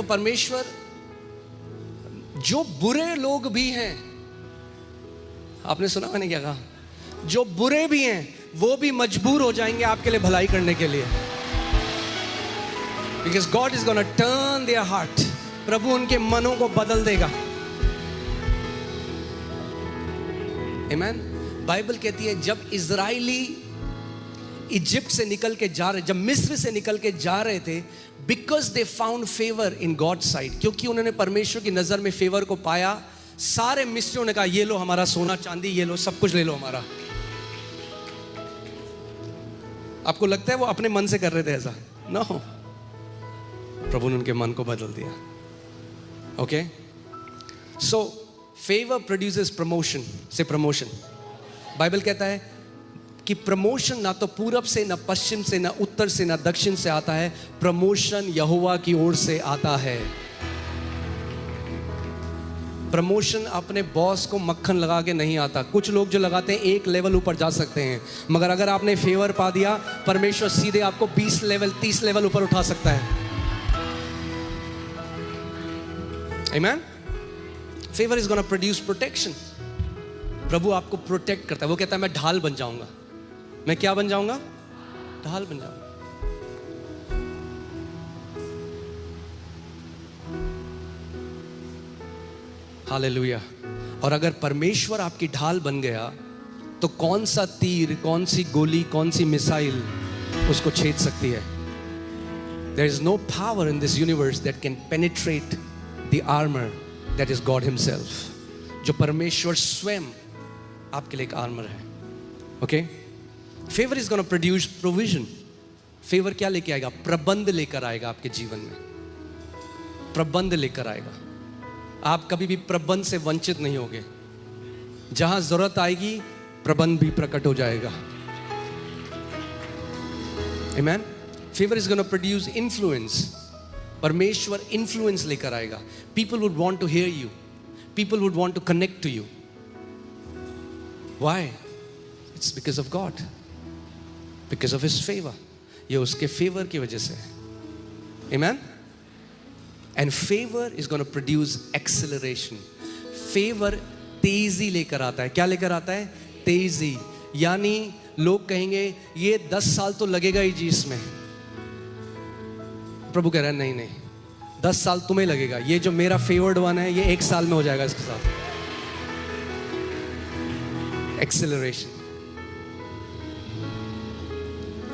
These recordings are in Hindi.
परमेश्वर जो बुरे लोग भी हैं, आपने सुना मैंने क्या कहा, जो बुरे भी हैं वो भी मजबूर हो जाएंगे आपके लिए भलाई करने के लिए, because God is gonna turn their heart. प्रभु उनके मनों को बदल देगा। आमीन। बाइबल कहती है जब इजराइली इजिप्ट से निकल के जा रहे, जब मिस्र से निकल के जा रहे थे, because they found favour in God side, क्योंकि उन्होंने परमेश्वर की नजर में फेवर को पाया, सारे मिस्रियों ने कहा ये लो हमारा सोना चांदी, ये लो सब कुछ ले लो हमारा। आपको लगता है वो अपने मन से कर रहे थे ऐसा? नो, प्रभु ने उनके मन को बदल दिया। ओके, सो फेवर प्रोड्यूसेस प्रमोशन। से प्रमोशन, बाइबल कहता है कि प्रमोशन ना तो पूरब से, ना पश्चिम से, ना उत्तर से, ना दक्षिण से आता है, प्रमोशन यहोवा की ओर से आता है। प्रमोशन अपने बॉस को मक्खन लगा के नहीं आता। कुछ लोग जो लगाते हैं एक लेवल ऊपर जा सकते हैं, मगर अगर आपने फेवर पा दिया, परमेश्वर सीधे आपको 20 लेवल 30 लेवल ऊपर उठा सकता है। आमीन। Favour is gonna produce protection. प्रभु आपको प्रोटेक्ट करता है। वो कहता है मैं ढाल बन जाऊंगा। मैं क्या बन जाऊंगा? ढाल बन जाऊंगा। हालेलुया। और अगर परमेश्वर आपकी ढाल बन गया तो कौन सा तीर, कौन सी गोली, कौन सी मिसाइल उसको छेद सकती है? There is no power in this universe that can penetrate the armor that is God himself. जो परमेश्वर स्वयं आपके लिए एक आर्मर है। Okay, favour is gonna produce provision. Favour क्या लेके आएगा? प्रबंध लेकर आएगा आपके जीवन में। प्रबंध लेकर आएगा। आप कभी भी प्रबंध से वंचित नहीं होगे। जहां जरूरत आएगी प्रबंध भी प्रकट हो जाएगा। आमीन। Favour is gonna produce influence. परमेश्वर इन्फ्लुएंस लेकर आएगा। People would want to hear you, people would want to connect to you. Why? It's because of God, because of his favour. ये उसके फेवर की वजह से है। आमीन। And favor is going to produce acceleration. Favor तेजी लेकर आता है। क्या लेकर आता है? तेजी। यानी लोग कहेंगे ये 10 साल तो लगेगा ही जी इसमें। प्रभु कह रहा है नहीं नहीं, 10 साल तुम्हें लगेगा। ये जो मेरा फेवर्ड वन है ये 1 साल में हो जाएगा इसके साथ। Acceleration.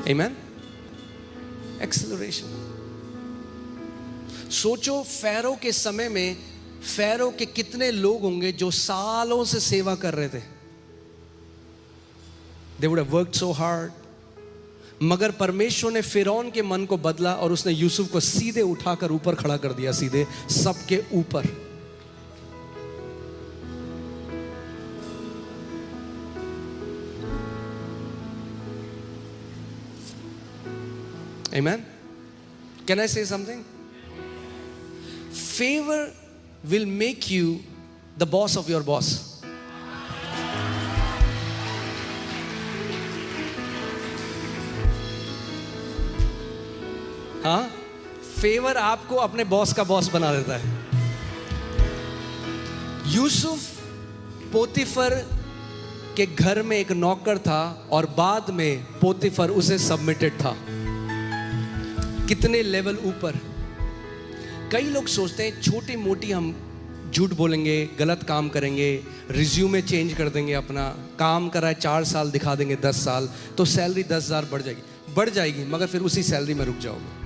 Amen. Acceleration. सोचो फैरो के समय में फैरो के कितने लोग होंगे जो सालों से सेवा कर रहे थे। They would have worked so hard. मगर परमेश्वर ने फिरौन के मन को बदला और उसने यूसुफ को सीधे उठाकर ऊपर खड़ा कर दिया, सीधे सबके ऊपर। Amen. Can I say something? Favor will make you the boss of your boss. हाँ, फेवर आपको अपने बॉस का बॉस बना देता है। यूसुफ पोतीफर के घर में एक नौकर था और बाद में पोतीफर उसे सबमिटेड था। कितने लेवल ऊपर। कई लोग सोचते हैं छोटी मोटी हम झूठ बोलेंगे, गलत काम करेंगे, रिज्यूमे चेंज कर देंगे, अपना काम करा है 4 साल दिखा देंगे 10 साल तो सैलरी 10,000 बढ़ जाएगी मगर फिर उसी सैलरी में रुक जाओगे।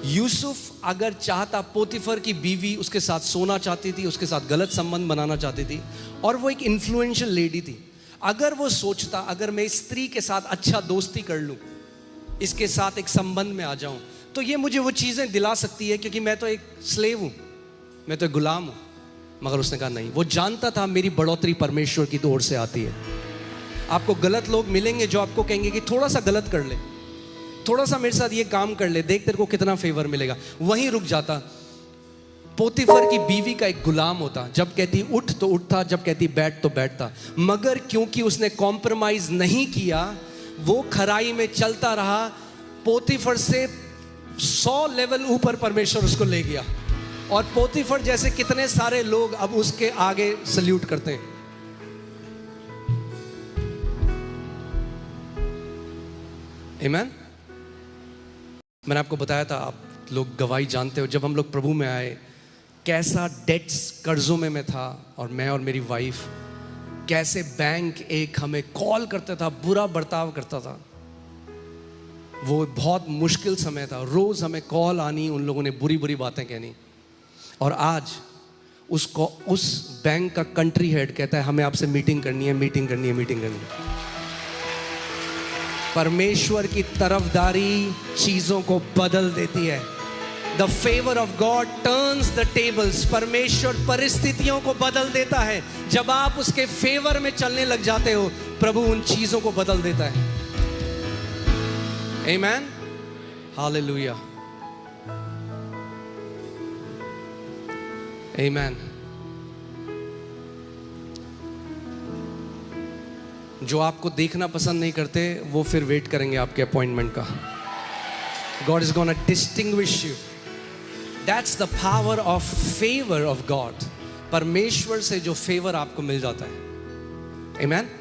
यूसुफ अगर चाहता, पोतीफर की बीवी उसके साथ सोना चाहती थी, उसके साथ गलत संबंध बनाना चाहती थी और वो एक इन्फ्लुएंशियल लेडी थी। अगर वो सोचता अगर मैं इस स्त्री के साथ अच्छा दोस्ती कर लूं, इसके साथ एक संबंध में आ जाऊं तो ये मुझे वो चीजें दिला सकती है क्योंकि मैं तो एक स्लेव हूं, मैं तो एक गुलाम हूं। मगर उसने कहा नहीं, वो जानता था मेरी बढ़ोतरी परमेश्वर की ओर से आती है। आपको गलत लोग मिलेंगे जो आपको कहेंगे कि थोड़ा सा गलत कर ले, थोड़ा सा मेरे साथ ये काम कर ले, देख तेरे को कितना फेवर मिलेगा। वहीं रुक जाता। पोतीफर की बीवी का एक गुलाम होता, जब कहती उठ तो उठता, जब कहती बैठ तो बैठता। मगर क्योंकि उसने कॉम्प्रोमाइज नहीं किया, वो खराई में चलता रहा। पोतीफर से 100 लेवल ऊपर परमेश्वर उसको ले गया। और पोतीफर जैसे कितने सारे लोग अब उसके आगे सल्यूट करते हैं। आमीन। मैंने आपको बताया था, आप लोग गवाही जानते हो, जब हम लोग प्रभु में आए कैसा डेट्स कर्जों में मैं था, और मैं और मेरी वाइफ कैसे बैंक एक हमें कॉल करता था, बुरा बर्ताव करता था। वो बहुत मुश्किल समय था, रोज हमें कॉल आनी, उन लोगों ने बुरी बुरी बातें कहनी। और आज उसको उस बैंक का कंट्री हेड कहता है हमें आपसे मीटिंग करनी है, मीटिंग करनी है, मीटिंग करनी है। परमेश्वर की तरफदारी चीजों को बदल देती है। The favour of God turns the tables. परमेश्वर परिस्थितियों को बदल देता है। जब आप उसके फेवर में चलने लग जाते हो, प्रभु उन चीजों को बदल देता है। आमीन, हालेलुया, आमीन। जो आपको देखना पसंद नहीं करते वो फिर वेट करेंगे आपके अपॉइंटमेंट का। God is gonna distinguish you. That's the power of favor of God. परमेश्वर से जो फेवर आपको मिल जाता है। Amen.